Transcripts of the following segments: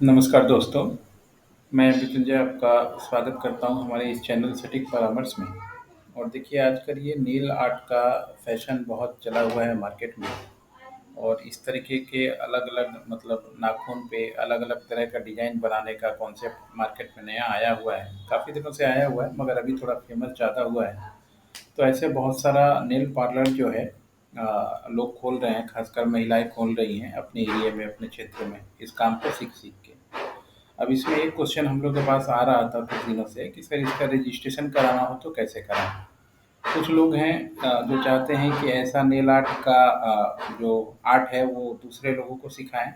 नमस्कार दोस्तों, मैं मृत्युंजय आपका स्वागत करता हूं हमारे इस चैनल सटीक परामर्श में। और देखिए आजकल ये नेल आर्ट का फैशन बहुत चला हुआ है मार्केट में। और इस तरीके के अलग-अलग मतलब नाखून पे अलग-अलग तरह का डिज़ाइन बनाने का कॉन्सेप्ट मार्केट में नया आया हुआ है। काफ़ी दिनों से आया हुआ है मगर अभी थोड़ा फेमस ज़्यादा हुआ है। तो ऐसे बहुत सारा नेल पार्लर जो है लोग खोल रहे हैं, खासकर महिलाएँ खोल रही हैं अपने एरिया में, अपने क्षेत्र में, इस काम को सीख-सीख के। अब इसमें एक क्वेश्चन हम लोग के पास आ रहा था कुछ दिनों से कि सर इसका रजिस्ट्रेशन कराना हो तो कैसे कराएँ? कुछ लोग हैं जो चाहते हैं कि ऐसा नेल आर्ट का जो आर्ट है वो दूसरे लोगों को सिखाएँ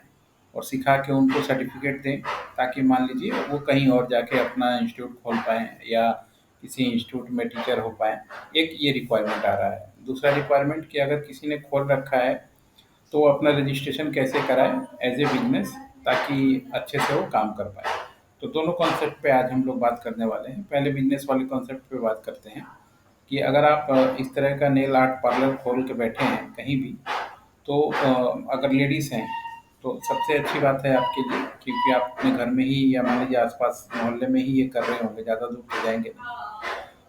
और सिखा के उनको सर्टिफ़िकेट दें, ताकि मान लीजिए वो कहीं और जाके अपना इंस्टीट्यूट खोल पाएँ या किसी इंस्टीट्यूट में टीचर हो पाएँ। एक ये रिक्वायरमेंट आ रहा है। दूसरा रिक्वायरमेंट कि अगर किसी ने खोल रखा है तो वो अपना रजिस्ट्रेशन कैसे कराए एज ए बिजनेस, ताकि अच्छे से वो काम कर पाए। तो दोनों कॉन्सेप्ट पे आज हम लोग बात करने वाले हैं। पहले बिजनेस वाले कॉन्सेप्ट पे बात करते हैं कि अगर आप इस तरह का नेल आर्ट पार्लर खोल के बैठे हैं कहीं भी, तो अगर लेडीज़ हैं तो सबसे अच्छी बात है आपके लिए, क्योंकि आप अपने घर में ही या मान लीजिए आसपास मोहल्ले में ही ये कर रहे होंगे, ज़्यादा दूर तो जाएंगे नहीं।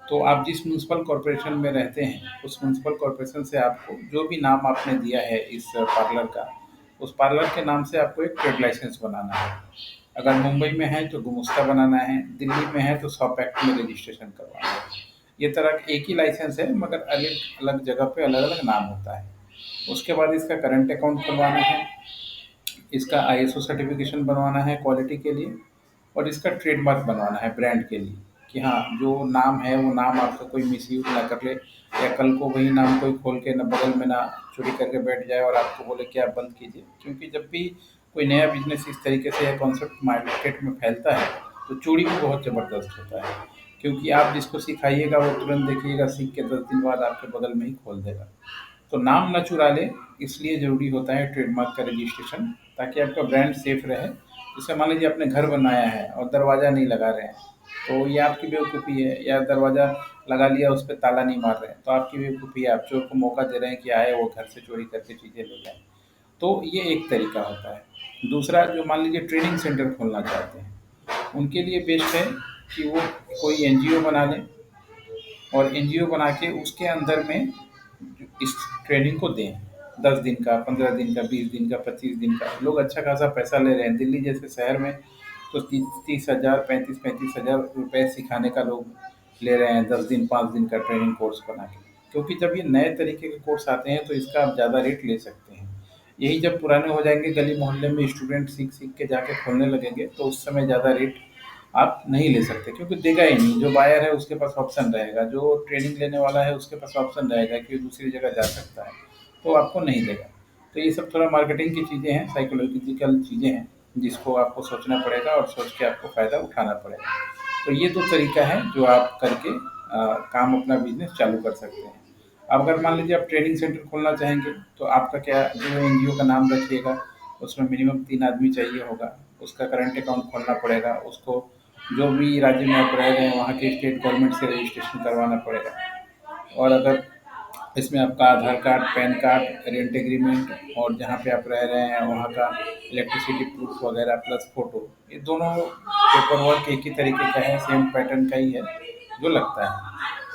तो आप जिस म्युनिसिपल कॉर्पोरेशन में रहते हैं, उस म्युनिसिपल कॉर्पोरेशन से आपको जो भी नाम आपने दिया है इस पार्लर का, उस पार्लर के नाम से आपको एक ट्रेड लाइसेंस बनाना है। अगर मुंबई में है तो गुमास्ता बनाना है, दिल्ली में है तो शॉप एक्ट में रजिस्ट्रेशन करवाना है। ये तरह एक ही लाइसेंस है मगर अलग-अलग जगह पे अलग-अलग नाम होता है। उसके बाद इसका करंट अकाउंट खुलवाना है, इसका आईएसओ सर्टिफिकेशन बनवाना है क्वालिटी के लिए, और इसका ट्रेडमार्क बनवाना है ब्रांड के लिए, कि हाँ जो नाम है वो नाम आपका कोई मिसयूज ना कर ले, या कल को वही नाम कोई खोल के ना बगल में ना चोरी करके बैठ जाए और आपको बोले कि आप बंद कीजिए। क्योंकि जब भी कोई नया बिजनेस इस तरीके से या कॉन्सेप्ट मार्केट में फैलता है तो चोरी भी बहुत ज़बरदस्त होता है। क्योंकि आप जिसको सिखाइएगा वो तुरंत देखिएगा सीख के 10 दिन बाद आपके बगल में ही खोल देगा। तो नाम ना चुरा ले, इसलिए ज़रूरी होता है ट्रेडमार्क का रजिस्ट्रेशन, ताकि आपका ब्रांड सेफ रहे। जैसे मान लीजिए आपने घर बनाया है और दरवाज़ा नहीं लगा रहे हैं, तो ये आपकी बेवकूफ़ी है, या दरवाज़ा लगा लिया उस पे ताला नहीं मार रहे हैं, तो आपकी बेवकूफ़ी है, आप चोर को मौका दे रहे हैं कि आए वो घर से चोरी करके चीज़ें ले जाएँ। तो ये एक तरीका होता है। दूसरा, जो मान लीजिए ट्रेनिंग सेंटर खोलना चाहते हैं, उनके लिए बेस्ट है कि वो कोई एनजीओ बना लें, और एनजीओ बना के उसके अंदर में इस ट्रेनिंग को दें। 10 दिन का, 15 दिन का, 20 दिन का, 25 दिन का। लोग अच्छा खासा पैसा ले रहे हैं। दिल्ली जैसे शहर में तो 30-30 हज़ार, 35-35 हज़ार रुपए सिखाने का लोग ले रहे हैं, 10 दिन 5 दिन का ट्रेनिंग कोर्स बना के। क्योंकि जब ये नए तरीके के कोर्स आते हैं तो इसका आप ज़्यादा रेट ले सकते हैं। यही जब पुराने हो जाएंगे, गली मोहल्ले में स्टूडेंट सीख सीख के जाके खोलने लगेंगे, तो उस समय ज़्यादा रेट आप नहीं ले सकते, क्योंकि देगा ही नहीं। जो बायर है उसके पास ऑप्शन रहेगा, जो ट्रेनिंग लेने वाला है उसके पास ऑप्शन रहेगा कि वो दूसरी जगह जा सकता है, तो आपको नहीं देगा। तो ये सब थोड़ा मार्केटिंग की चीज़ें हैं, साइकोलॉजिकल चीज़ें हैं, जिसको आपको सोचना पड़ेगा और सोच के आपको फ़ायदा उठाना पड़ेगा। तो ये 2 तरीका है जो आप करके काम अपना बिज़नेस चालू कर सकते हैं। अब अगर मान लीजिए आप ट्रेनिंग सेंटर खोलना चाहेंगे, तो आपका क्या जो एनजीओ का नाम रखिएगा, उसमें मिनिमम 3 आदमी चाहिए होगा। उसका करंट अकाउंट खोलना पड़ेगा, उसको जो भी राज्य में आप रह रहे हैं वहाँ के स्टेट गवर्नमेंट से रजिस्ट्रेशन करवाना पड़ेगा। और अगर इसमें आपका Aadhaar card, PAN card, rent agreement, और जहाँ पे आप रह रहे हैं वहाँ का इलेक्ट्रिसिटी प्रूफ वगैरह प्लस फ़ोटो, ये दोनों पेपर वर्क एक ही तरीके का है, सेम पैटर्न का ही है जो लगता है।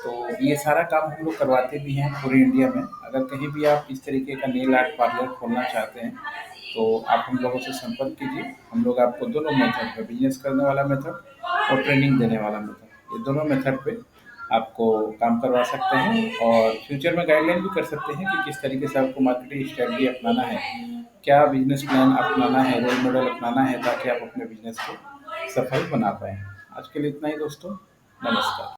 तो ये सारा काम हम लोग करवाते भी हैं पूरे इंडिया में। अगर कहीं भी आप इस तरीके का नेल आर्ट पार्लर खोलना चाहते हैं तो आप हम लोगों से संपर्क कीजिए। हम लोग आपको दोनों मेथड पे, बिजनेस करने वाला मेथड और ट्रेनिंग देने वाला मेथड, ये दोनों मेथड पे आपको काम करवा सकते हैं, और फ्यूचर में गाइडलाइन भी कर सकते हैं कि किस तरीके से आपको मार्केटिंग स्ट्रेटजी अपनाना है, क्या बिजनेस प्लान अपनाना है, रोल मॉडल अपनाना है, ताकि आप अपने बिजनेस को सफल बना पाएँ। आज के लिए इतना ही दोस्तों, नमस्कार।